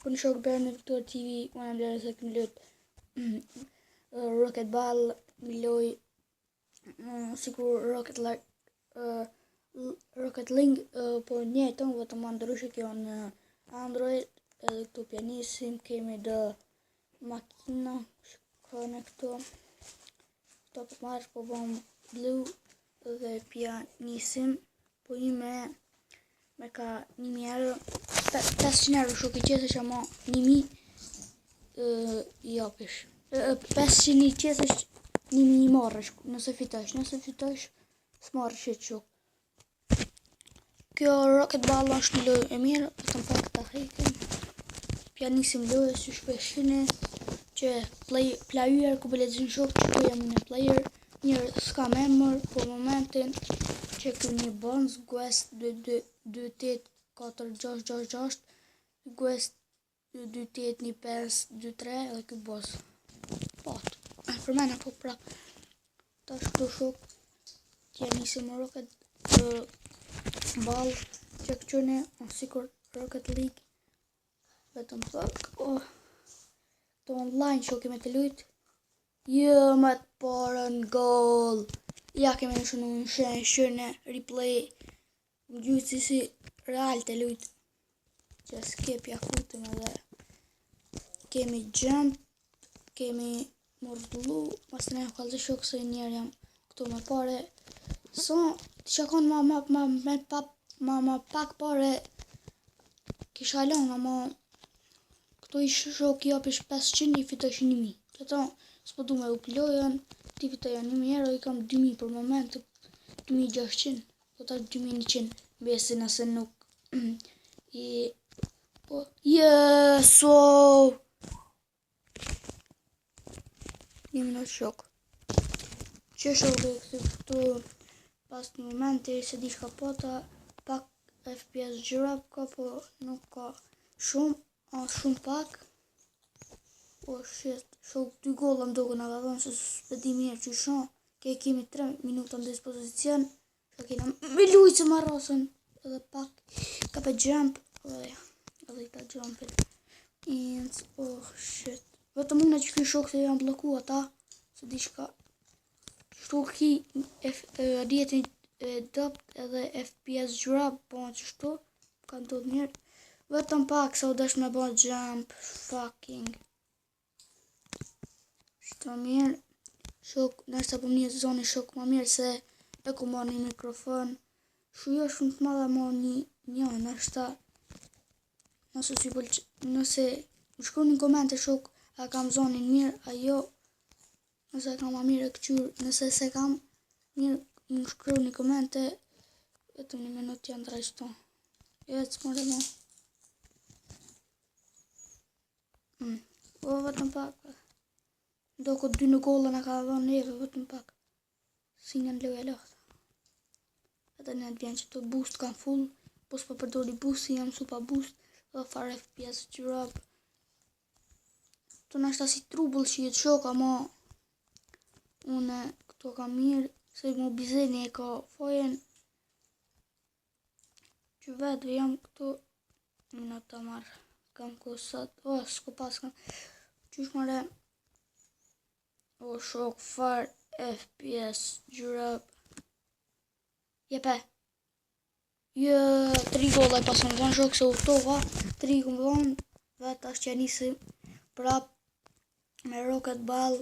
Po në shok bërë në Viktor TV, unë e blerë se këmë lëtë Rocket Ball, miloj, sikur Rocket Link, po njëtën, vetëm më ndryshe kjo në Android, edhe këtu pianisim, kemi dë makina, shkone këtu, këto për marrë, po bom blue, dhe pianisim, po një me ka 1.000 euro, 500 euro shok I qesesh ama 1.000 japish. 500 I qesesh 1.000 I marrësh, nëse fitosh, s'marrësh që shok. Kjo Rocket Ball është një lojë e mirë, vetëm pak ta hekim. Pianisim lojë, si shpeshini, që player ku bëlezin shok, që ku jam në player, njërë s'ka memër, po momentin, që kë një bonz, Guest 28466, Guest 28153, edhe kë boss. Pat, për mene po prap, ta shkëto shok, pianisim Rocket Ball, që këqëne, sikur Rocket League, vetëm pak, të online që kemi të lujt, me të parën gol, ja kemi në shënu në shënë replay, në gjyëci si real të lujt, që skip ja futim edhe, kemi jump, kemi mordullu, mas të ne kalë shok se njerë jam këtu me pare, so, të që konë ma pak pare, kisha lon, ama këto I shok I apish 500 I fitosh 1.000. Këto s'po du me u plojën, ti fitoja 1.000 euro, I kam 2.000 për moment, 2.600, këta 2.100, besi nëse nuk Jeso! 1 minut shok. Që shok e këtu pas një momenti se di shka pota, pak FPS gjyrap ka, po nuk ka shumë, shumë pak. O shit, shok 2 golla mdoku nga ka dhonë se s'pedi mirë që shumë, kemi 3 minuta në dispozicion, që kena me lujtë që marrosën, edhe pak, ka pe jump, edhe I ka jumpin, shit, vetëm une që këj shok se janë bloku ata, se di shka, shtu ki rjetin dopt edhe FPS gjyrap, po në qështu, ka ndodhë mirë, vetëm pak se u desh me bo jump, fucking, shto mirë, shok, nështë po një zoni shok ma mirë se e ku ma një mikrofon, shujo shumë të madhe ma një, nështë nëse më shkru një komente shok, a kam zonin mirë, a jo, nëse kam ma mirë e këqyrë, nëse se kam mirë, më shkru një komente, vetëm 1 minut janë drejshto, s'more ma. Vetëm pak, do këtë 2 në gollën e ka dhonë neve, vetëm pak, si në loja lëhtë. Edhe në të vjen që të boost kanë full, po s'pa përdori boost, si jam super boost, dhe fare FPS gjyrap. Të nështë si trubull që jetë shok, ama une këto ka mirë, se mu bizeni e ka fojen, që vetë jam këtu, në të marrë, kam kusat, s'ko pas kam, qysh mëre, shok far FPS gjyrap, jepe, 3 golla I pasën zonë shok se uftova, 3 këmë zonë, vetë ashtë që njësi prap me Rocket Ball,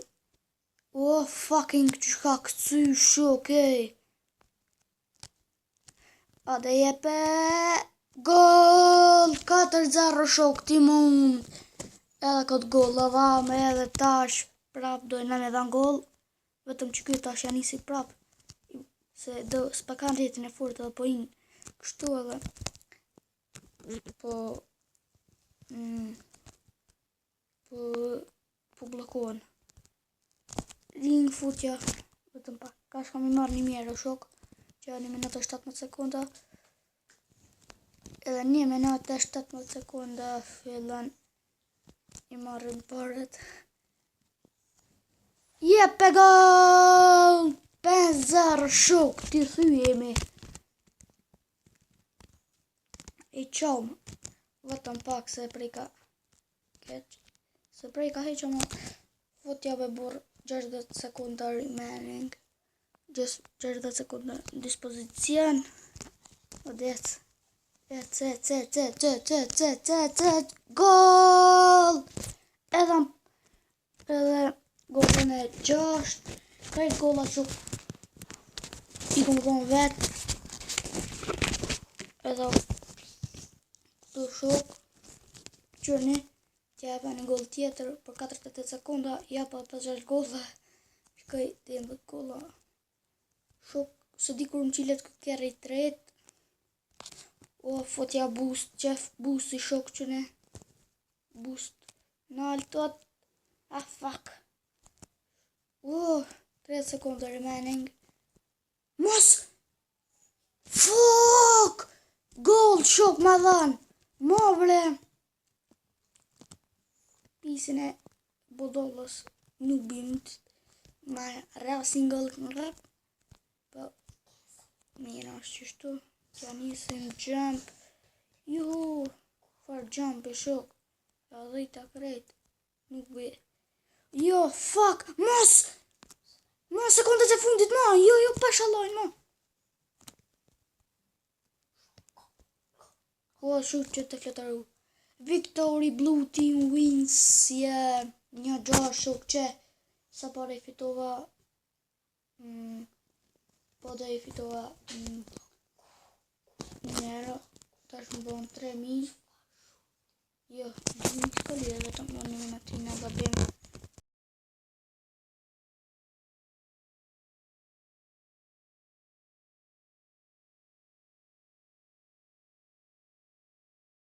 fucking që ka këcy shok, ade jepe, gol, 4-0 shok, ti mund, edhe këtë gol, me edhe tash, prap dojnë me dhan gol, vetëm që kjo tash janë nisi prap, se s'pa kanë rjetin e fort edhe po inë, kështu edhe, po blokohen. Ring futja, vetëm pak, ka shka mi marrë 1.000 euro shok, që 1 minutë e 17 sekunda, edhe 1 minutë e 17 sekunda, fillon I marrën parët. Jepe gol! 5-0 shok, ti thyjemi. I qom, vetëm pak se prika keq. Se prej ka heqa ma fotja be burë 60 sekunda remaining. 60 sekunda dispozicion. O dec. Gol! Edhe golën e 6. Krejt golla që i kom thonë vetë. Edhe këtu shok qërni që e një gol tjetër për 48 sekunda, ja pa 5-6 golla. Shkoj të jembët golla. Shok, së di kur më qilet kërë i tret. O, fotja boost, qef boost i shok qëne. Boost. Në altot. Ah, fuck. O, 30 sekunda remaining. Mos! Fuck! Gol, shok, ma dhanë. Ma bre. Pisin e bodollës nuk bimt. Ma racing goal në rap. Po, mira është qështu. Ja nisim jump. Juhu. Far jump e shok. Ja dhejta krejt. Nuk be. Jo, fuck. Mos! Mos, sekundet e fundit, ma. Jo, pashalojnë, ma. O, shuk që të fletaru. Victory Blue Team wins. Yeah. 1-6 shuk që. Sa pare i fitova. Po dhe i fitova. Njero. Tash më bon 3.000. Jo, një të lirë vetëm në një minutin e gabim.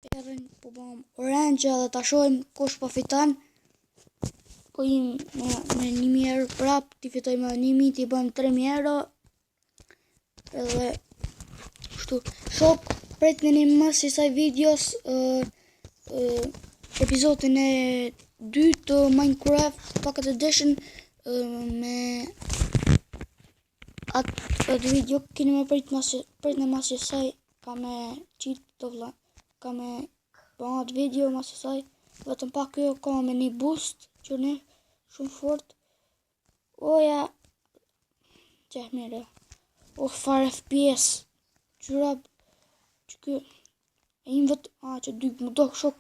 Perrin po bom orange dhe ta shojmë kush po fiton. Po im me 1.000 euro prap, ti fitoj me 1.000, ti bën 3.000 euro. Edhe shtu. Shok, pret në mësë i saj videos epizodin e 2 të Minecraft Pocket Edition me atë video keni me prit në mësë i saj ka me qitë të vla. Ka me bëhat video mas asaj. Vetëm pa kjo ka me një boost që ne shumë fort. Oja qeh mire. O far FPS. Qyrab që kjo e im vet që dy më do shok.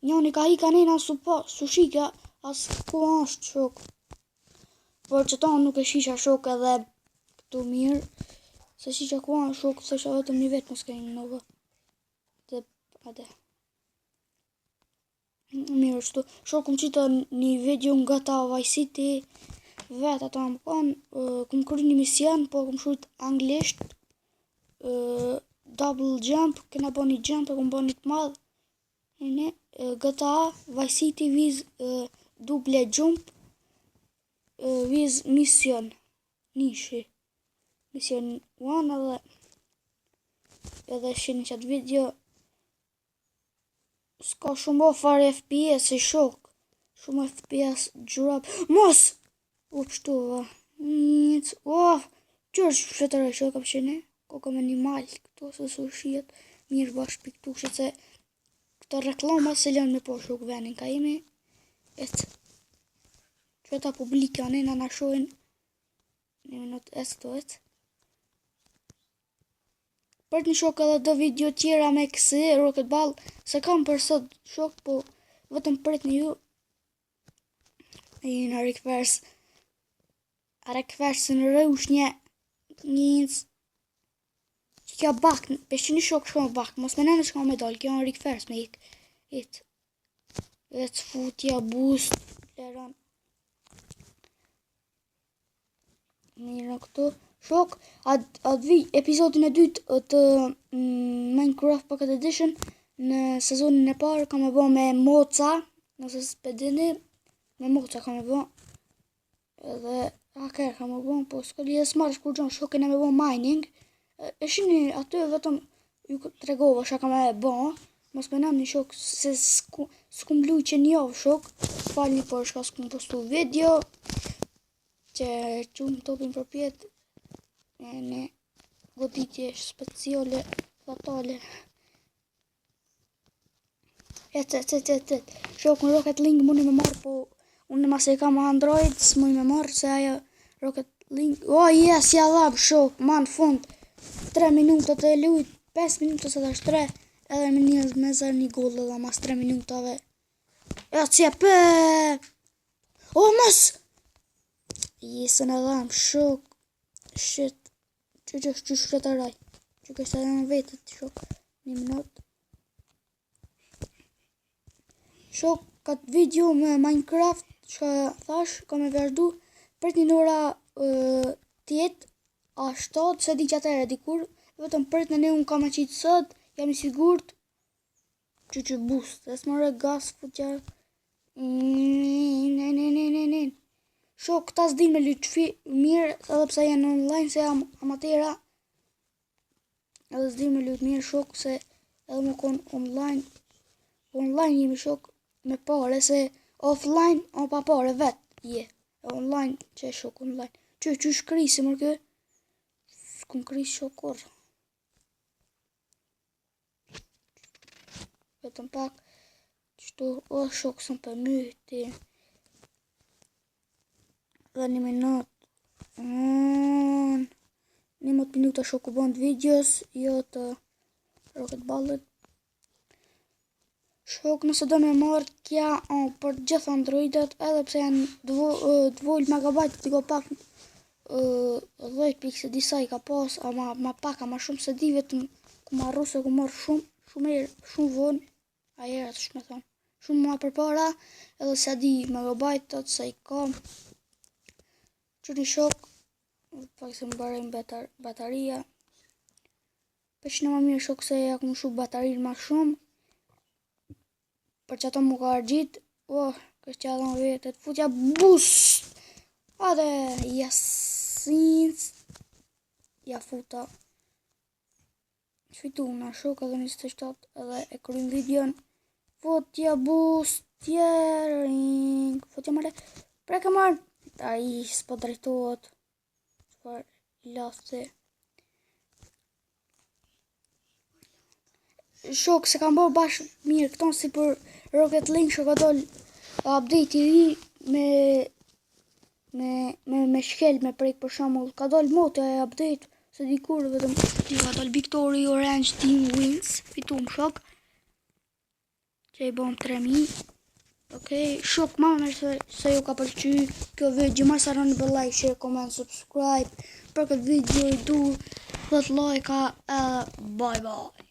Njani ka hika nena su shika as ku ashtë shok. Por që ta nuk e shisha shok edhe këtu mirë. Se shisha ku ashtë shok. Se shisha vetëm një vetë mos ka një nova. Ade. Mirë shtu. Shok këm qita një video nga ta Vice City. Vetë ata më kanë. Këm kërë një mision, po këm shujt anglisht. Double jump. Kena bo një jump e këm bo një të madh. GTA Vice City viz double jump. Viz mission. Nishi. Mission 1 edhe shini qatë video. Ska shumë o fare FPS i shok. Shumë FPS gjurab. Mos! O pështu va. O! Qërë që fletër e shok apëshene? Ko kam animal këto se su shiet. Mirë bashkë piktu që se këto reklama se lënë me po shok venin ka imi. Etë. Qëta publika nena në shojnë. Një minut etë. Për të një shok edhe do video tjera me kësi Rocket Ball. Se kam për sot shok, po vetëm prit një ju. E në rekvers. A rekvers në rrush njës. Që kja bak, peshë një shok shko me bak. Mos me nënë shko me dal, kja në rekvers me ik. Let's futja, boost. Leran. Mirë në këtu. Shok, atë epizodin e dytë të Minecraft Pocket Edition në sezonin e parë ka me bo me moca, nëse s'pedini, me moca ka me bo, edhe hacker ka me bo, po s'ka li e s'marrë shkur gjonë, shokin e me bo mining, e shini aty vetëm ju të regova shka ka me bo, mos me nam një shok se s'kum blu që një javë shok, falni por shka s'kum postu video, që qumë topin për pjetë, në goditje speciale fatale. Shok, në Rocket League mundi me marrë, po unë mas e kam Android, s'muj me marrë, se ajo Rocket League... yes, ja dhab, shok, ma në fund, 3 minuta të lujt, 5 minuta se të është 3, edhe me zërë një gollë dhe mas 3 minutave. Ja, cjepe! Mos! Jesën e dham, shok, shit, që shretaraj, që kështë edhe në vetët, shok, 1 minut. Shok, këtë video me Minecraft, që thash, ka me vazhdu, për një nora tjetë, a 7, se di që atër e dikur, vetëm për të në unë ka me qitë sët, jam i sigurt, që boost, dhe s'more gas, futja, Shok, këta s'di me lytë mirë, edhe pse janë online, se jam amatera, edhe s'di me lytë mirë, shok, se edhe më konë online jemi, shok, me pare, se offline, o pa pare vetë, online, që e shok, online, që shkrisi mërë kë, s'kun krisi shok orë, vetëm pak, qëto, shok, sëm për myti, dhe 1 minut, 11 minuta shok u bënd videos, jo të Rocket Ballet. Shok, nëse do me marrë kja për gjithë Androidet, edhe pse janë 2 megabajt, t'i ko pak 10 pikë se disa i ka pas, ama ma pak, ama shumë se di vetëm ku marru se ku marrë shumë vonë, ajerat është me thonë, shumë ma për para, edhe se di megabajtët se i kam, që një shok, pak se më barejnë bataria, për që në më mirë shok se ja ku më shumë batarirë ma shumë, për që ato më ka argjit, kështë që adhon vetët, futja boost, ade, jasins, ja futa, fitu në shok edhe 27, edhe e krym videon, futja boost, tjering, futja mare, preke marë, a i s'po drejtojt, s'par laste. Shok, se kam bërë bashkë mirë këton si për Rocket League, shok ka dollë update i ri me shkel me prejkë për shamull, ka dollë mote e update, se dikur vetëm ka dollë Victory Orange Team Wins, fitum shok, që i bom 3000. Shok, ma mërë se ju ka përqy kjo video, ma sa rëni për like, share, comment, subscribe, për këtë video i du 10 like, bye bye.